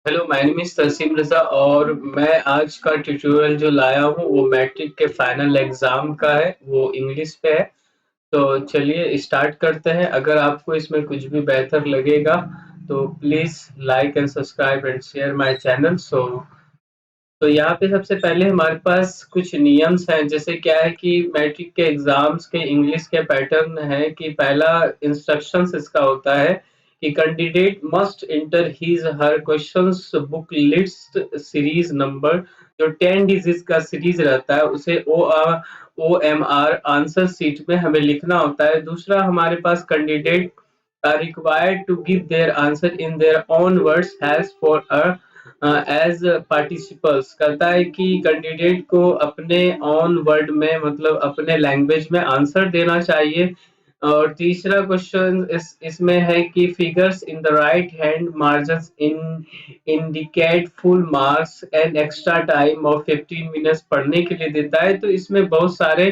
Hello, my name is Taseem रज़ा और मैं आज का ट्यूटोरियल जो लाया हूँ वो मैट्रिक के फाइनल एग्ज़ाम का है, वो इंग्लिश पे है। तो चलिए स्टार्ट करते हैं। अगर आपको इसमें कुछ भी बेहतर लगेगा तो please like and subscribe and share my channel. तो यहाँ पे सबसे पहले हमारे पास कुछ नियम्स हैं। जैसे क्या है कि मैट्रिक के एग्जाम्स के इंग्लिश के पैटर्न है कि पहला इंस्ट्रक्शंस इसका होता है कि candidate must inter his her questions book list series number. जो 10 डिजिट का सीरीज रहता है उसे OMR आंसर शीट में हमें लिखना होता है। दूसरा हमारे पास candidate are required to give their answer in their own words as for a as participles. कहता है कि कैंडिडेट को अपने ऑन वर्ड में मतलब अपने लैंग्वेज में आंसर देना चाहिए। और तीसरा क्वेश्चन इसमें है कि figures in the right hand margin in indicate full marks and extra time of 15 minutes पढ़ने के लिए देता है। तो इसमें बहुत सारे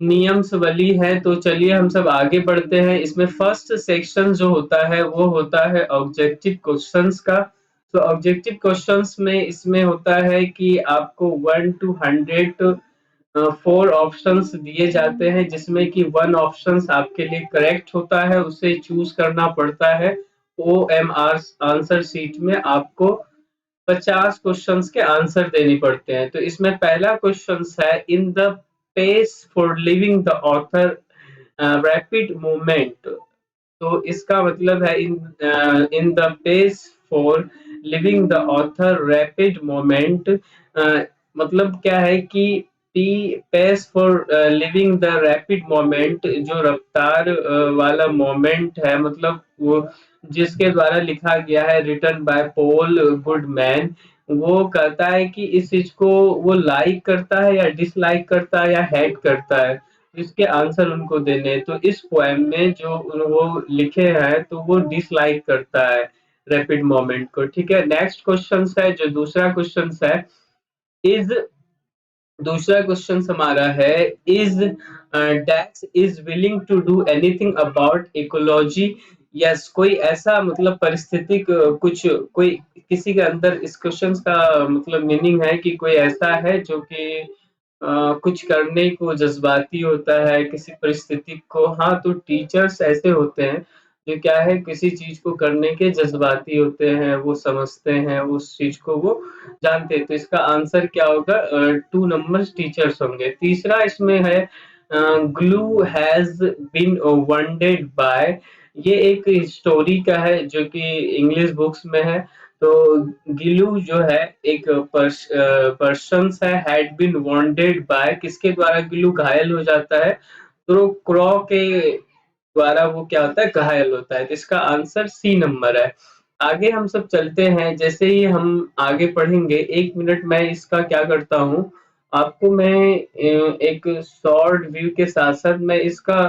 नियमावली है। तो चलिए हम सब आगे बढ़ते हैं। इसमें फर्स्ट सेक्शन जो होता है वो होता है ऑब्जेक्टिव क्वेश्चंस का। तो ऑब्जेक्टिव क्वेश्चंस में इसमें होता है कि आपको 1 टू 100 4 ऑप्शंस दिए जाते हैं, जिसमें कि 1 ऑप्शंस आपके लिए करेक्ट होता है, उसे चूज करना पड़ता है। OMR आंसर शीट में आपको 50 क्वेश्चंस के आंसर देने पड़ते हैं। तो इसमें पहला क्वेश्चन है in the pace for living the author rapid movement. तो इसका मतलब है in the pace for living the author rapid moment. मतलब क्या है कि P pace for living the rapid moment, जो रफ्तार वाला मोमेंट है, मतलब वो जिसके द्वारा लिखा गया है, रिटन बाय पॉल गुडमैन। वो कहता है कि इस चीज को वो लाइक करता है या डिसलाइक करता है या हेट करता है। इसके आंसर उनको देने। तो इस पोएम में जो वो लिखे हैं तो वो डिसलाइक करता है रैपिड मोमेंट को। ठीक है, नेक्स्ट क्वेश्चन है जो दूसरा क्वेश्चन है इज दूसरा क्वेश्चन हमारा है is Dax is willing to do anything about ecology. Yes, कोई ऐसा मतलब परिस्थितिक कुछ कोई किसी के अंदर इस क्वेश्चन का मतलब मीनिंग है कि कोई ऐसा है जो कि कुछ करने को जज्बाती होता है किसी परिस्थिति को। हाँ, तो टीचर्स ऐसे होते हैं जो क्या है किसी चीज को करने के जज्बाती होते हैं, वो समझते हैं उस चीज को, वो जानते हैं। तो इसका आंसर क्या होगा? 2 नंबर टीचर्स होंगे। तीसरा इसमें है glue has been wounded by. ये एक स्टोरी का है जो कि इंग्लिश बुक्स में है। तो गिलू जो है एक पर्सन है, हैड बीन वॉन्डेड बाय, किसके द्वारा गिलू घायल हो जाता है? तो क्रॉ के द्वारा वो क्या होता है, घायल होता है। तो इसका आंसर सी नंबर है। आगे हम सब चलते हैं। जैसे ही हम आगे पढ़ेंगे, 1 मिनट मैं इसका क्या करता हूँ, आपको मैं एक शॉर्ट व्यू के साथ साथ मैं इसका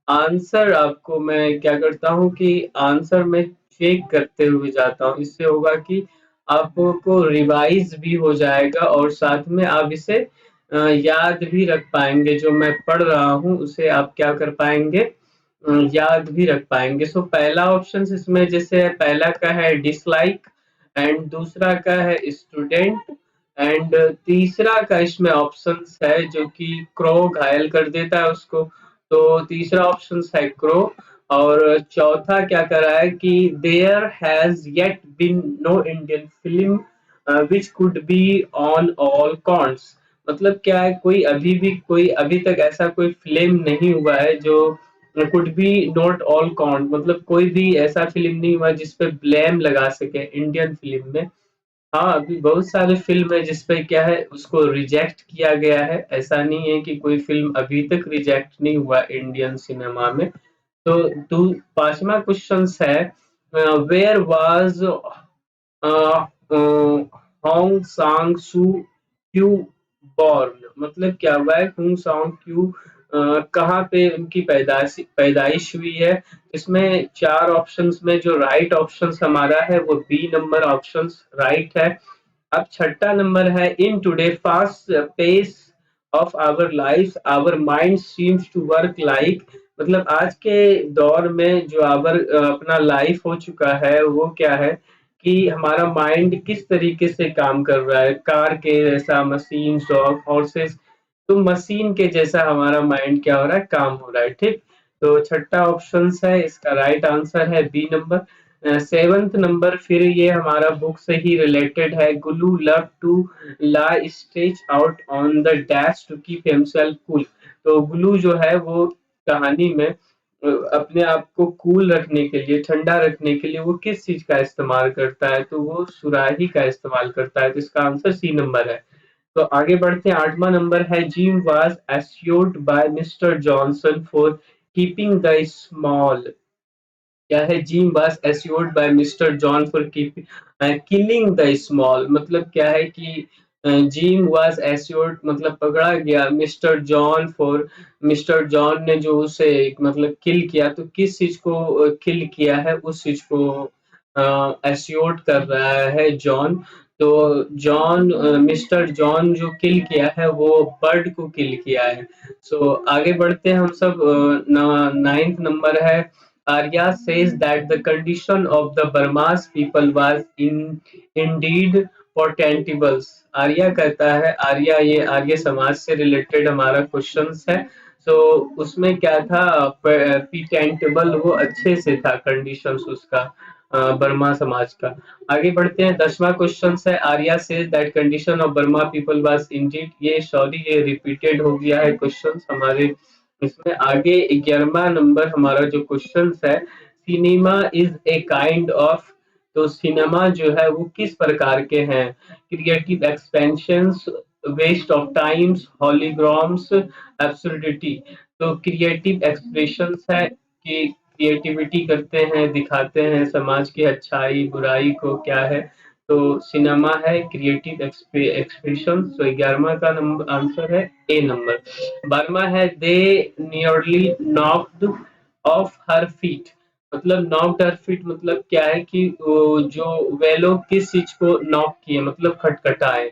आंसर आपको मैं क्या करता हूँ कि आंसर में चेक करते हुए जाता हूँ। इससे होगा कि आपको रिवाइज भी हो जाएगा और साथ में आप इसे याद भी रख पाएंगे। जो मैं पढ़ रहा हूँ उसे आप क्या कर पाएंगे, याद भी रख पाएंगे। सो पहला ऑप्शन इसमें जैसे पहला का है डिसलाइक एंड दूसरा का है स्टूडेंट एंड तीसरा का इसमें ऑप्शन है जो कि क्रो घायल कर देता है उसको। तो तीसरा ऑप्शन है क्रो। और चौथा क्या कर रहा है कि there has yet been no Indian film which could be on all counts. मतलब क्या है, कोई अभी तक ऐसा कोई फिल्म नहीं हुआ है जो could be not all count, मतलब कोई भी ऐसा फिल्म नहीं हुआ जिसपे ब्लेम लगा सके इंडियन फिल्म में। हाँ, अभी बहुत सारे फिल्म है जिसपे क्या है उसको रिजेक्ट किया गया है। ऐसा नहीं है कि कोई फिल्म अभी तक रिजेक्ट नहीं हुआ इंडियन सिनेमा में। तो पांचवा क्वेश्चन है वेयर वाज होंग सांग सू क्यू बॉर्न। मतलब क्या हुआ है, होंग सांग क्यू कहाँ पे उनकी पैदाइश हुई है। इसमें 4 ऑप्शंस में जो राइट ऑप्शन हमारा है वो बी नंबर ऑप्शन राइट है। अब छठा नंबर है in today fast pace of our life our mind seems to work like. मतलब आज के दौर में जो आवर अपना लाइफ हो चुका है वो क्या है कि हमारा माइंड किस तरीके से काम कर रहा है, कार के जैसा, मशीन, डॉग, हॉर्सेस, तो मशीन के जैसा हमारा माइंड क्या हो रहा है, काम हो रहा है। ठीक, तो छठा ऑप्शन है इसका राइट आंसर है बी नंबर। सेवंथ नंबर, फिर ये हमारा बुक से ही रिलेटेड है। Gullu love to lie stretch out on the dash to keep himself cool. तो गुल्लू जो है वो कहानी में अपने आप को कूल रखने के लिए, ठंडा रखने के लिए वो किस चीज का इस्तेमाल करता है, तो वो सुराही का इस्तेमाल करता है। तो इसका आंसर सी नंबर है। तो आगे बढ़ते हैं, आठवां नंबर है, Jim was assured by Mister Johnson for keeping the small. क्या है, Jim was assured by Mister John for killing the small. मतलब क्या है कि जिम वाज एस्योर्ड मतलब पकड़ा गया, mister John for, mister John ने जो उसे मतलब किल किया, तो किस चीज को किल किया है, उस चीज को एस्योर्ड कर रहा है जॉन। तो जॉन, मिस्टर जॉन जो किल किया है वो बर्ड को किल किया है। सो आगे बढ़ते हैं हम सब। नाइन्थ नंबर है, Arya says that the condition of the Burmese people was indeed portentables। Arya कहता है, आर्या, ये आर्य समाज से रिलेटेड हमारा क्वेश्चन है। सो उसमें क्या था, पीटेंटेबल, वो अच्छे से था कंडीशंस उसका, बर्मा समाज का। आगे बढ़ते हैं, 10वां क्वेश्चन है, Arya says that condition of Burma people was Indeed. ये सॉरी, ये रिपीटेड हो गया है क्वेश्चन हमारे इसमें। आगे 11वां नंबर हमारा जो क्वेश्चन है, cinema is a kind of. तो सिनेमा जो है वो किस प्रकार के हैं, creative expressions, waste of times, holograms, absurdity. तो क्रिएटिव एक्सप्रेशंस है कि क्रिएटिविटी करते हैं, दिखाते हैं समाज की अच्छाई बुराई को, क्या है, तो सिनेमा है क्रिएटिव एक्सप्रेशन। तो 11वां का नंबर आंसर है ए नंबर। 12वां है, they nearly knocked off her feet. मतलब नॉक्ड हर फीट मतलब क्या है कि जो वे लोग किस चीज को नॉक किए, मतलब खटखटाए।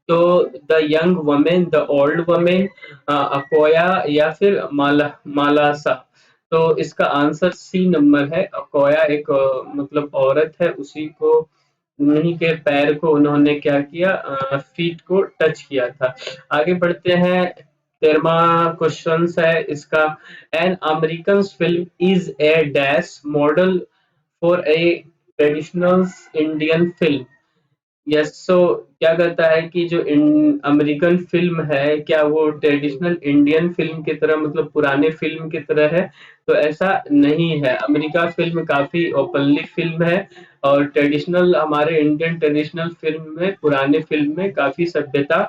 तो the young women, the old women, अकोया, या फिर मालासा। तो इसका आंसर सी नंबर है, अकोया एक मतलब औरत है, उसी को, उन्हीं के पैर को उन्होंने क्या किया, फीट को टच किया था। आगे बढ़ते हैं, 13वां क्वेश्चन है इसका, an American film is a dash model for a traditional Indian film. Yes, so क्या कहता है कि जो अमेरिकन फिल्म है, क्या वो ट्रेडिशनल इंडियन फिल्म की तरह, मतलब पुराने फिल्म की तरह है, तो ऐसा नहीं है। अमेरिका फिल्म काफी ओपनली फिल्म है, और ट्रेडिशनल, हमारे इंडियन ट्रेडिशनल फिल्म में, पुराने फिल्म में काफी सभ्यता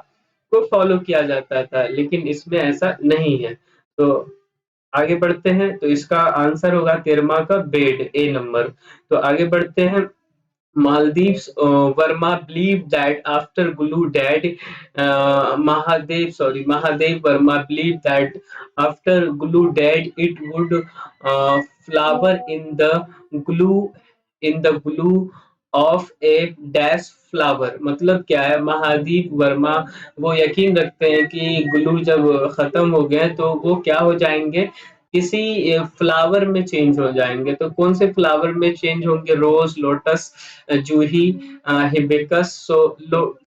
को फॉलो किया जाता था, लेकिन इसमें ऐसा नहीं है। तो आगे बढ़ते हैं, तो इसका आंसर होगा 13वां का बेड, ए नंबर। तो आगे बढ़ते हैं, Maldives, Verma believed that after Gulu died, Mahadev Verma believed that after Gulu died, it would flower glue in the glue of a dash flower। मतलब क्या है, महादीप वर्मा वो यकीन रखते हैं कि ग्लू जब खत्म हो गए तो वो क्या हो जाएंगे, किसी फ्लावर में चेंज हो जाएंगे। तो कौन से फ्लावर में चेंज होंगे, रोज, लोटस, जूही, हिबिस्कस।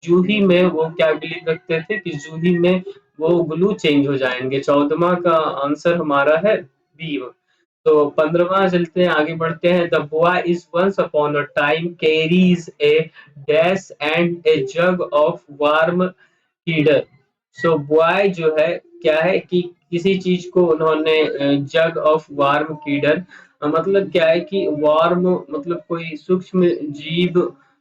जूही में वो क्या बिलीव रखते थे कि जूही में वो ग्लू चेंज हो जाएंगे। 14वां का आंसर हमारा है बी। तो 15वां चलते हैं, आगे बढ़ते हैं, the boy is once upon a time carries a dash and a jug of warm heater. So boy जो है, क्या है कि किसी चीज को उन्होंने जग ऑफ वार्म कीडर, मतलब क्या है कि वार्म मतलब कोई सूक्ष्म जीव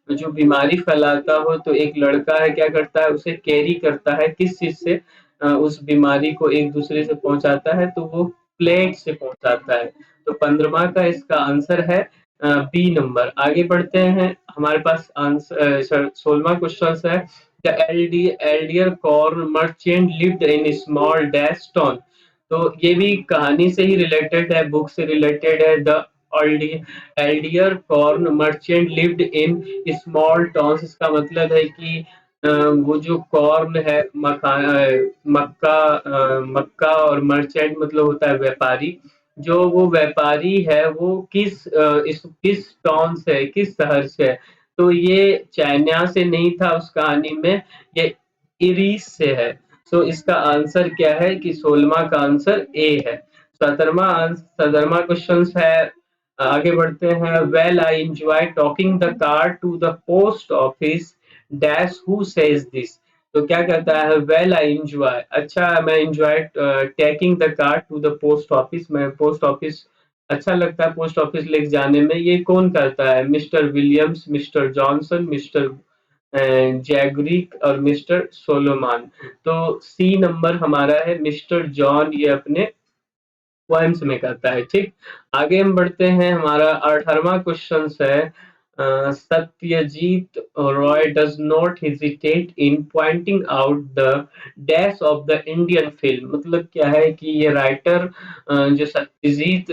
जो बीमारी फैलाता हो, तो एक लड़का है क्या करता है, उसे कैरी करता है, किस चीज से, उस बीमारी को एक दूसरे से पहुंचाता है, तो वो प्लेट से पहुंचाता है। तो 15वां का इसका आंसर है बी नंबर। आगे बढ़ते हैं, हमारे पास आंसर 16वां क्वेश्चन है, the elderly corn merchant lived in small dash town. तो ये भी कहानी से ही रिलेटेड है, बुक से रिलेटेड है। The elderly corn merchant lived in small towns, इसका मतलब है कि वो जो कॉर्न है, मक्का और मर्चेंट मतलब होता है व्यापारी। जो वो व्यापारी है वो किस किस टाउन से है, किस शहर से है, तो ये चाइना से नहीं था उस कहानी में, ये इरीस से है। सो इसका आंसर क्या है कि 16वां का आंसर ए है। 17वां क्वेश्चन है, आगे बढ़ते हैं। Well I enjoy talking the car to the post office dash who says this. तो क्या कहता है, वेल आई एंजॉय, अच्छा मैं enjoy taking the car to the post office, मैं पोस्ट ऑफिस अच्छा लगता है पोस्ट ऑफिस लेके जाने में, ये कौन करता है, mister Williams, mister Johnson, mister जैगरिक और मिस्टर सोलोमान। तो सी नंबर हमारा है मिस्टर जॉन, ये अपने पोएम्स में करता है। ठीक, आगे हम बढ़ते हैं। हमारा 18वां क्वेश्चन है, Satyajit Roy does not hesitate in pointing out the dash of the Indian film. मतलब क्या है कि ये राइटर जो सत्यजीत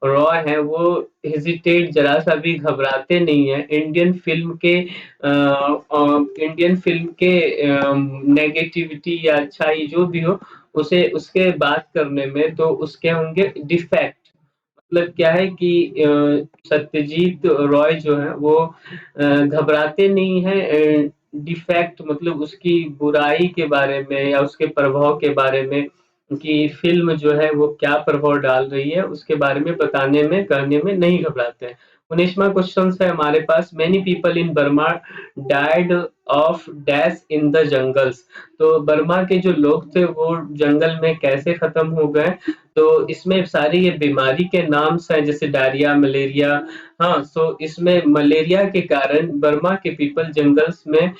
रॉय है वो हेजिटेट, जरा सा भी घबराते नहीं है इंडियन फिल्म के नेगेटिविटी या अच्छाई जो भी हो उसे उसके बात करने में, तो उसके होंगे डिफेक्ट। मतलब क्या है कि सत्यजीत रॉय जो है वो घबराते नहीं है डिफेक्ट, मतलब उसकी बुराई के बारे में या उसके प्रभाव के बारे में, कि फिल्म जो है वो क्या प्रभाव डाल रही है उसके बारे में बताने में, कहने में नहीं घबराते हैं। 19वां क्वेश्चन है हमारे पास, many people in Burma died of dash in the jungles. तो बर्मा के जो लोग थे वो जंगल में कैसे खत्म हो गए, तो इसमें सारी ये बीमारी के नाम हैं, जैसे डायरिया, मलेरिया। हाँ, सो इसमें मलेरिया के कारण बर्मा के पीपल जंगल्स में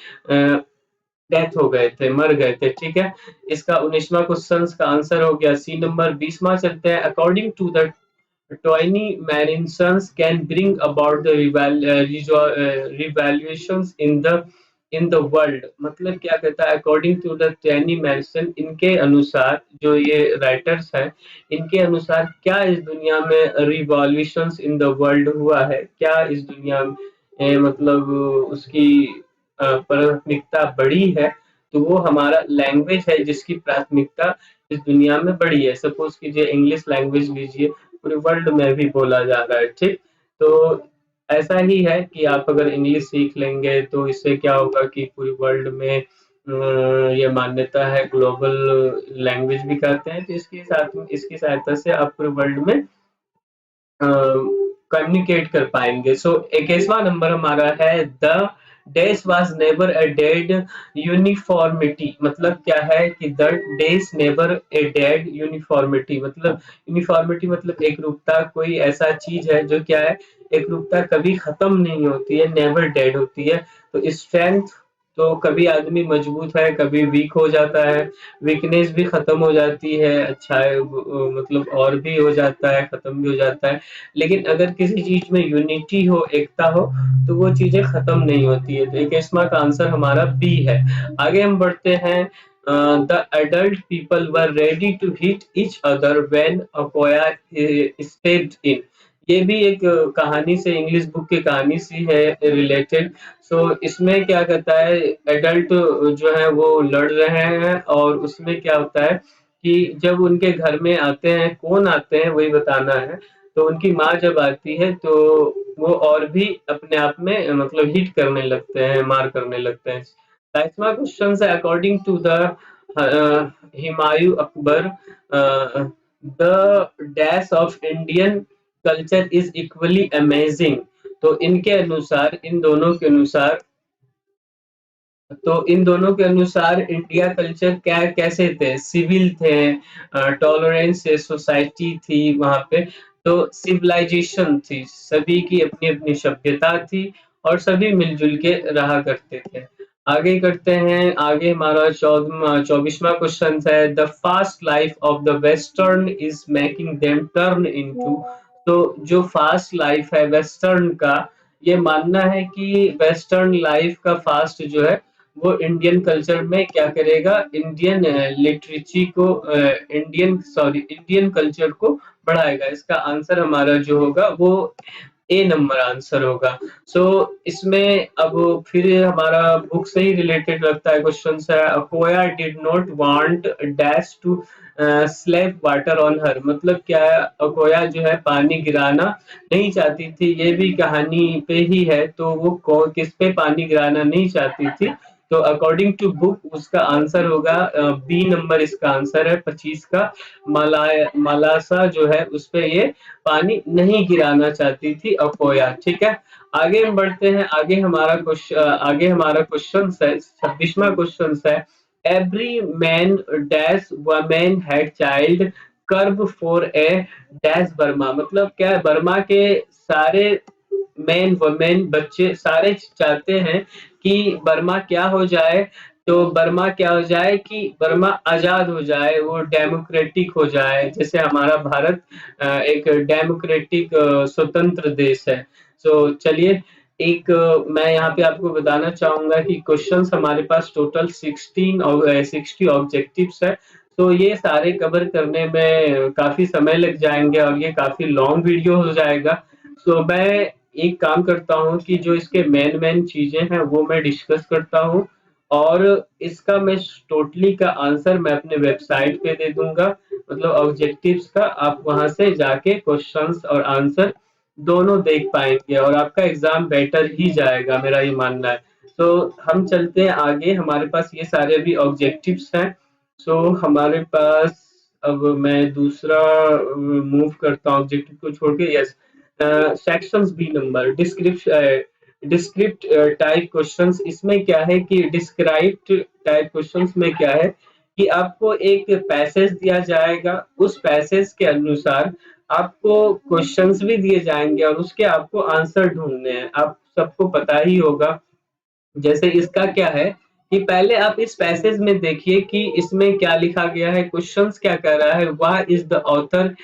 डेथ हो गए थे, मर गए थे। ठीक है, इसका 19वां क्वेश्चन का आंसर हो गया सी नंबर। 20वां चलते हैं, according to the tiny Marinsons can bring about the revaluations in the world। मतलब क्या कहता है, अकॉर्डिंग टू द टैनी मैरिसन, इनके अनुसार, जो ये राइटर्स हैं, इनके अनुसार क्या इस दुनिया में रिवॉल्यूशंस इन द वर्ल्ड हुआ है, क्या इस दुनिया में मतलब उसकी प्राथमिकता बढ़ी है, तो वो हमारा लैंग्वेज है जिसकी प्राथमिकता इस दुनिया में बढ़ी है। सपोज कीजिए इंग्लिश लैंग्वेज लीजिए, पूरे वर्ल्ड में भी बोला जा रहा है। ठीक, तो ऐसा ही है कि आप अगर इंग्लिश सीख लेंगे तो इससे क्या होगा कि पूरी वर्ल्ड में ये मान्यता है, ग्लोबल लैंग्वेज भी कहते हैं, तो इसके साथ में इसकी सहायता से आप पूरे वर्ल्ड में कम्युनिकेट कर पाएंगे। सो 21वां नंबर हमारा है, the dash was never a dead uniformity. मतलब क्या है कि the dash never a dead uniformity, मतलब यूनिफॉर्मिटी मतलब एक रूपता, कोई ऐसा चीज है जो क्या है, एक रूपता कभी खत्म नहीं होती है, नेवर डेड होती है। तो स्ट्रेंथ, तो कभी आदमी मजबूत है कभी वीक हो जाता है, वीकनेस भी खत्म हो जाती है, अच्छा है मतलब और भी हो जाता है, खत्म भी हो जाता है। लेकिन अगर किसी चीज में यूनिटी हो, एकता हो, तो वो चीजें खत्म नहीं होती है। तो 21वां का आंसर हमारा बी है। आगे हम बढ़ते हैं, the adult people were ready to hit each other when a boy stepped in. ये भी एक कहानी से, इंग्लिश बुक की कहानी सी है रिलेटेड। सो इसमें क्या कहता है, एडल्ट जो है वो लड़ रहे हैं, और उसमें क्या होता है कि जब उनके घर में आते हैं, कौन आते हैं वही बताना है, तो उनकी माँ जब आती है तो वो और भी अपने आप में मतलब हिट करने लगते हैं, मार करने लगते हैं। 22वां क्वेश्चन है, according to the Humayun Akbar, the dash of Indian culture is equally amazing. तो इनके अनुसार, इन दोनों के अनुसार, तो इन दोनों के अनुसार इंडिया कल्चर क्या कैसे थे, सिविल थे, टॉलरेंस सोसाइटी थी वहां पे, तो सिविलाइजेशन थी, सभी की अपनी अपनी सभ्यता थी और सभी मिलजुल के रहा करते थे। आगे करते हैं, आगे हमारा 24वां क्वेश्चन है, the fast life of the western is making them turn into. तो जो फास्ट लाइफ है वेस्टर्न का, ये मानना है कि वेस्टर्न लाइफ का फास्ट जो है वो इंडियन कल्चर में क्या करेगा, इंडियन लिटरेची को, इंडियन कल्चर को बढ़ाएगा। इसका आंसर हमारा जो होगा वो ए नंबर आंसर होगा। सो इसमें अब फिर हमारा बुक से ही रिलेटेड लगता है क्वेश्चन है, Akoya did not want dash to slap water on her, मतलब क्या है, अकोया जो है पानी गिराना नहीं चाहती थी, ये भी कहानी पे ही है, तो वो किस पे पानी गिराना नहीं चाहती थी। तो अकॉर्डिंग टू बुक उसका आंसर होगा बी नंबर, इसका आंसर है 25 का। मलासा जो है उस पे ये पानी नहीं गिराना चाहती थी अकोया। ठीक है, आगे हम बढ़ते हैं। आगे हमारा क्वेश्चन है, 26वां क्वेश्चन है, every man dash women had child curve for a dash Burma, मतलब क्या है, बर्मा के सारे मैन वमेन बच्चे सारे चाहते हैं कि बर्मा क्या हो जाए, तो बर्मा क्या हो जाए कि बर्मा आजाद हो जाए, वो डेमोक्रेटिक हो जाए, जैसे हमारा भारत एक डेमोक्रेटिक स्वतंत्र देश है। तो चलिए, मैं यहाँ पे आपको बताना चाहूंगा कि क्वेश्चंस हमारे पास टोटल 60 ऑब्जेक्टिव्स है। तो ये सारे कवर करने में काफी समय लग जाएंगे और ये काफी लॉन्ग वीडियो हो जाएगा। तो मैं एक काम करता हूँ कि जो इसके मेन मेन चीजें हैं वो मैं डिस्कस करता हूँ, और इसका मैं टोटली का आंसर मैं अपने वेबसाइट पे दे दूंगा, मतलब ऑब्जेक्टिव्स का आप वहां से जाके क्वेश्चंस और आंसर दोनों देख पाएंगे और आपका एग्जाम बेटर ही जाएगा, मेरा ये मानना है। तो हम चलते हैं आगे, हमारे पास ये सारे भी ऑब्जेक्टिव्स हैं। सो हमारे पास, अब मैं दूसरा मूव करता हूँ ऑब्जेक्टिव को छोड़ के। Yes, sections B number, descript type questions, इसमें क्या है कि डिस्क्राइब्ड टाइप क्वेश्चंस में क्या है कि आपको एक पैसेज दिया जाएगा, उस पैसेज के अनुसार आपको क्वेश्चंस भी दिए जाएंगे और उसके आपको आंसर ढूंढने हैं। आप सबको पता ही होगा, जैसे इसका क्या है कि पहले आप इस पैसेज में देखिए कि इसमें क्या लिखा गया है, क्वेश्चंस क्या कह रहा है, why is the author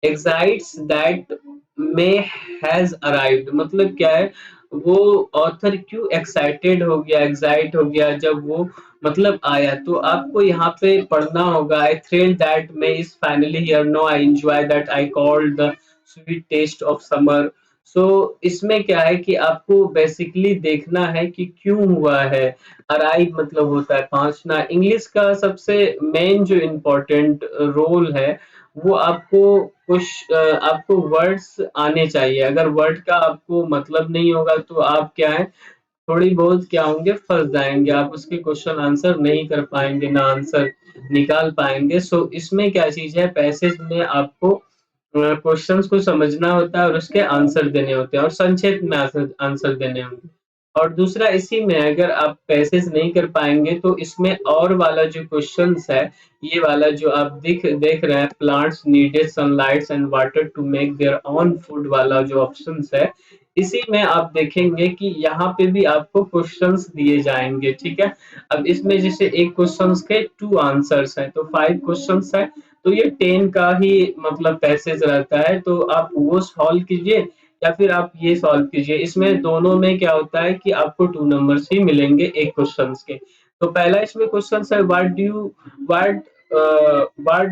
excites that May has arrived, मतलब क्या है, वो ऑथर क्यों एक्साइटेड हो गया, एग्जाइट हो गया जब वो मतलब आया। तो आपको यहाँ पे पढ़ना होगा, I thrill that May is finally here, no I enjoy that, I called the sweet taste of summer. So इसमें क्या है कि आपको बेसिकली देखना है कि क्यों हुआ है। अराइव मतलब होता है पहुंचना। इंग्लिश का सबसे मेन जो इम्पोर्टेंट रोल है वो आपको वर्ड्स आने चाहिए। अगर वर्ड का आपको मतलब नहीं होगा तो आप क्या है, थोड़ी बहुत क्या होंगे, फंस जाएंगे, आप उसके क्वेश्चन आंसर नहीं कर पाएंगे, ना आंसर निकाल पाएंगे। सो इसमें क्या चीज है, पैसेज में आपको क्वेश्चंस को समझना होता है और उसके आंसर देने होते हैं और संक्षेप में आंसर आंसर देने होंगे। और दूसरा इसी में अगर आप पैसेज नहीं कर पाएंगे तो इसमें और वाला जो क्वेश्चंस है, ये वाला जो आप देख रहे हैं, plants needed sunlight and water to make their own food वाला जो ऑप्शंस है, इसी में आप देखेंगे कि यहाँ पे भी आपको क्वेश्चंस दिए जाएंगे। ठीक है, अब इसमें जैसे एक क्वेश्चंस के 2 आंसर्स हैं तो 5 क्वेश्चंस है, तो ये 10 का ही मतलब पैसेज रहता है, तो आप वो सॉल्व कीजिए या फिर आप ये सॉल्व कीजिए। इसमें दोनों में क्या होता है कि आपको 2 नंबर्स ही मिलेंगे एक क्वेश्चंस के। तो पहला इसमें क्वेश्चन है, what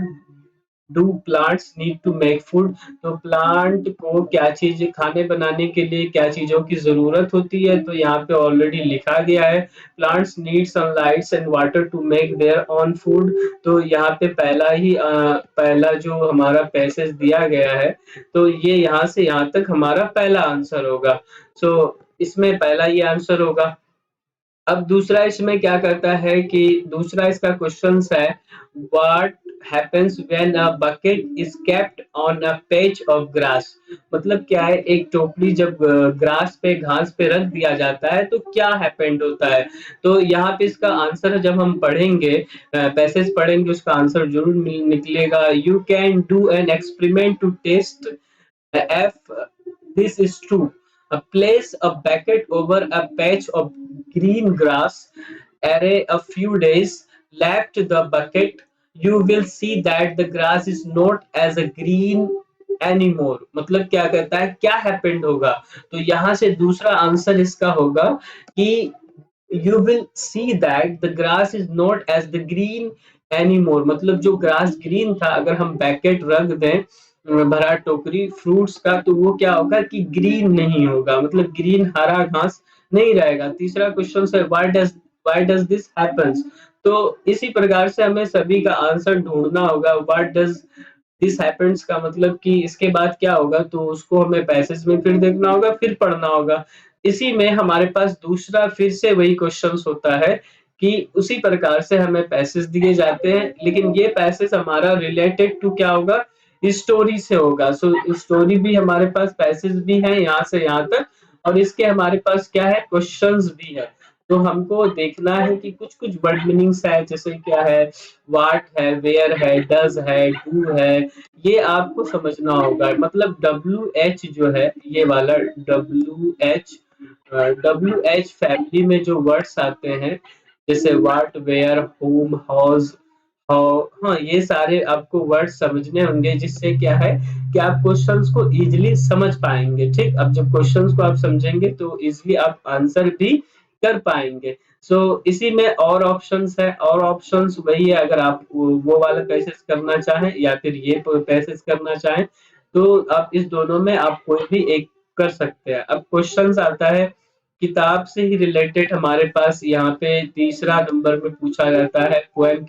do plants need to make food, तो प्लांट को क्या चीज खाने बनाने के लिए क्या चीजों की जरूरत होती है, तो यहाँ पे ऑलरेडी लिखा गया है, plants need sunlight and water to make their own food. तो यहाँ पे पहला जो हमारा पैसेज दिया गया है, तो ये यहाँ से यहाँ तक हमारा पहला आंसर होगा। सो इसमें पहला ये आंसर होगा। अब दूसरा इसमें क्या करता है कि दूसरा इसका क्वेश्चन है, what happens when a bucket is kept on a पेच ऑफ ग्रास, मतलब क्या है, एक टोकरी जब ग्रास पे घास पे रख दिया जाता है तो क्या हैपेंड होता है। तो यहाँ पे इसका आंसर जब हम पढ़ेंगे, पैसेज पढ़ेंगे, उसका आंसर जरूर निकलेगा। You can do an experiment to test F, this is true. Place a bucket over a patch of green grass, array a few days, left the bucket, you will see that the grass is not as a green anymore। मतलब क्या कहता है, क्या happened होगा, तो यहाँ से दूसरा आंसर इसका होगा कि you will see that the grass is not as the green anymore, मतलब जो ग्रास ग्रीन था, अगर हम बैकेट रख दें भरा टोकरी फ्रूट्स का, तो वो क्या होगा कि ग्रीन नहीं होगा, मतलब ग्रीन हरा घास नहीं रहेगा। तीसरा क्वेश्चन है व्हाई डज दिस हैपेंस। तो इसी प्रकार से हमें सभी का आंसर ढूंढना होगा। व्हाट डज दिस हैपेंस का मतलब कि इसके बाद क्या होगा, तो उसको हमें पैसेज में फिर देखना होगा, फिर पढ़ना होगा। इसी में हमारे पास दूसरा फिर से वही क्वेश्चंस होता है कि उसी प्रकार से हमें पैसेज दिए जाते हैं, लेकिन ये पैसेज हमारा रिलेटेड टू क्या होगा, स्टोरी से होगा। सो स्टोरी भी हमारे पास पैसेज भी है यहाँ से यहाँ तक, और इसके हमारे पास क्या है, क्वेश्चंस भी है। तो हमको देखना है कि कुछ कुछ वर्ड मीनिंग्स है, जैसे क्या है, वाट है, वेयर है, डज है, डू है, ये आपको समझना होगा। मतलब डब्ल्यू एच जो है, ये वाला डब्ल्यू एच फैमिली में जो वर्ड्स आते हैं, जैसे वाट, वेयर, होम, हाउस, हाउ, हाँ, ये सारे आपको वर्ड समझने होंगे, जिससे क्या है कि आप क्वेश्चंस को इजीली समझ पाएंगे। ठीक, अब जब क्वेश्चंस को आप समझेंगे तो इजीली आप आंसर भी कर पाएंगे। सो इसी में और ऑप्शंस है, और ऑप्शंस वही है, अगर आप वो वाला पैसेज करना चाहें या फिर ये पैसेज करना चाहें, तो आप इस दोनों में आप कोई भी एक कर सकते हैं। अब क्वेश्चंस आता है किताब से ही रिलेटेड, हमारे पास यहाँ पे तीसरा नंबर में पूछा जाता है, poem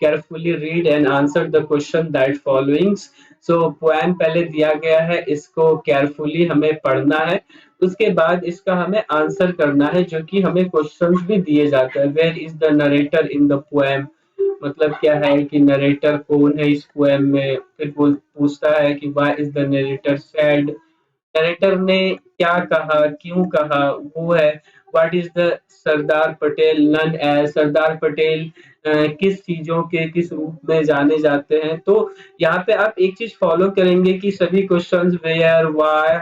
carefully read and answer the question that followings. So poem पहले दिया गया है, इसको केयरफुली हमें पढ़ना है, उसके बाद इसका हमें आंसर करना है, जो कि हमें क्वेश्चंस भी दिए जाते हैं। Where is the narrator in the poem, मतलब क्या है कि नरेटर कौन है इस पोएम में। फिर पूछता है कि why is the narrator sad, narrator ने क्या कहा, क्यों कहा, वो है। What is the Sardar Patel known as, Sardar Patel किस चीजों के किस रूप में जाने जाते हैं। तो यहाँ पे आप एक चीज फॉलो करेंगे कि सभी क्वेश्चंस वेयर, व्हाई,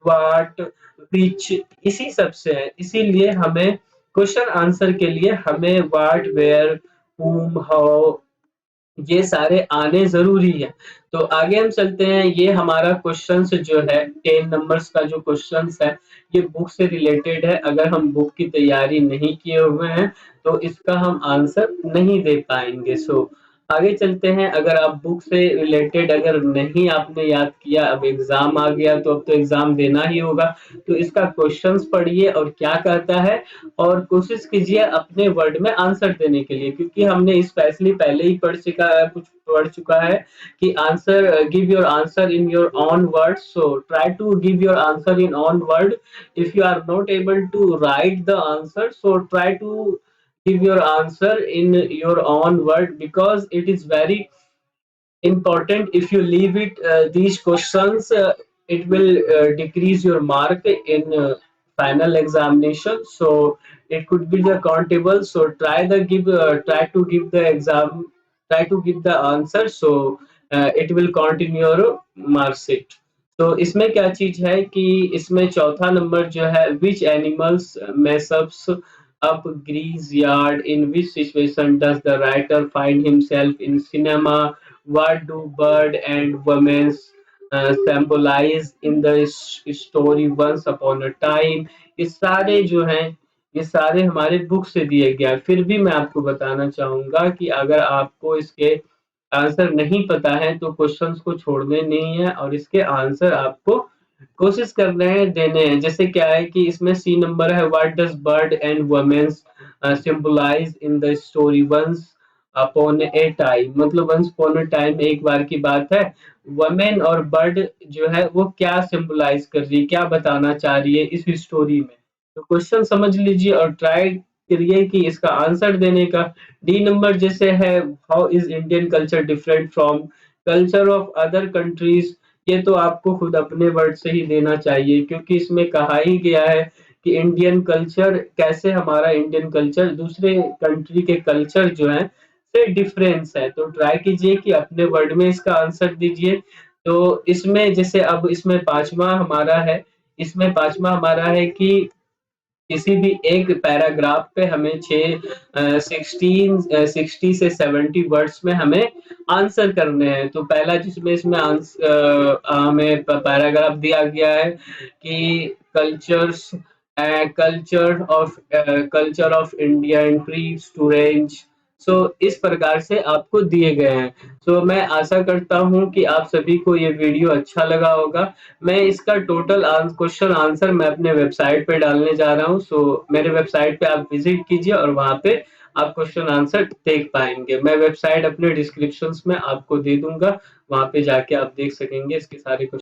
व्हाट, विच, इसी सब से है। इसीलिए हमें क्वेश्चन आंसर के लिए हमें व्हाट, वेयर, whom, हाउ, ये सारे आने ज़रूरी है। तो आगे हम चलते हैं, ये हमारा क्वेश्चंस जो है 10 नंबर्स का जो क्वेश्चंस है, ये बुक से रिलेटेड है। अगर हम बुक की तैयारी नहीं किए हुए हैं, तो इसका हम आंसर नहीं दे पाएँगे। सो आगे चलते हैं, अगर आप बुक से रिलेटेड अगर नहीं आपने याद किया, अब एग्ज़ाम आ गया तो अब तो एग्ज़ाम देना ही होगा। तो इसका क्वेश्चंस पढ़िए और क्या कहता है, और कोशिश कीजिए अपने वर्ड में आंसर देने के लिए, क्योंकि हमने स्पेशली पहले ही पढ़ चुका है कि answer, give your answer in your own words. So try to give your answer in own word. If you are not able to write the answer, so try to give your answer in your own word, because it is very important. If you leave it these questions, it will decrease your mark in final examination. So it could be the countable. So try to give the exam, try to give the answer, so it will count in your mark sheet. तो इसमें क्या चीज है कि इसमें चौथा number जो है, which animals messes up Greece yard, in which situation does the writer find himself in cinema, what do bird and women symbolize in the story once upon a time। ये सारे जो हैं, ये सारे हमारे बुक से दिए गए हैं। फिर भी मैं आपको बताना चाहूंगा कि अगर आपको इसके आंसर नहीं पता है तो क्वेश्चंस को छोड़ने नहीं है, और इसके आंसर आपको कोशिश करने हैं देने हैं। जैसे क्या है कि इसमें सी नंबर है, what does bird and womens symbolise in the story once upon a time, मतलब वंस अपॉन ए टाइम एक बार की बात है। वुमेन और बर्ड जो है वो क्या सिंबलाइज कर रही है, क्या बताना चाह रही है इस स्टोरी में। तो क्वेश्चन समझ लीजिए और ट्राई करिए कि इसका आंसर देने का। डी नंबर जैसे है, how is Indian culture different from culture of other countries, ये तो आपको खुद अपने वर्ड से ही देना चाहिए, क्योंकि इसमें कहा ही गया है कि इंडियन कल्चर कैसे, हमारा इंडियन कल्चर दूसरे कंट्री के कल्चर जो है से डिफरेंस है। तो ट्राई कीजिए कि अपने वर्ड में इसका आंसर दीजिए। तो इसमें जैसे अब इसमें पांचवा हमारा है, इसमें पांचवा हमारा है कि किसी भी एक पैराग्राफ पे हमें 60 से 70 वर्ड्स में हमें आंसर करने हैं। तो पहला जिसमें इसमें हमें पैराग्राफ दिया गया है कि cultures culture of India increase to range so इस प्रकार से आपको दिए गए हैं। सो मैं आशा करता हूँ कि आप सभी को ये वीडियो अच्छा लगा होगा। मैं इसका टोटल क्वेश्चन आंसर मैं अपने वेबसाइट पे डालने जा रहा हूँ। सो मेरे वेबसाइट पे आप विजिट कीजिए और वहाँ पे आप क्वेश्चन आंसर देख पाएँगे। मैं वेबसाइट अपने डिस्क्रिप्शंस में आपको दे दूँगा, वहाँ पे जाके आप देख सकेंगे इसके सारे क्वेश्चन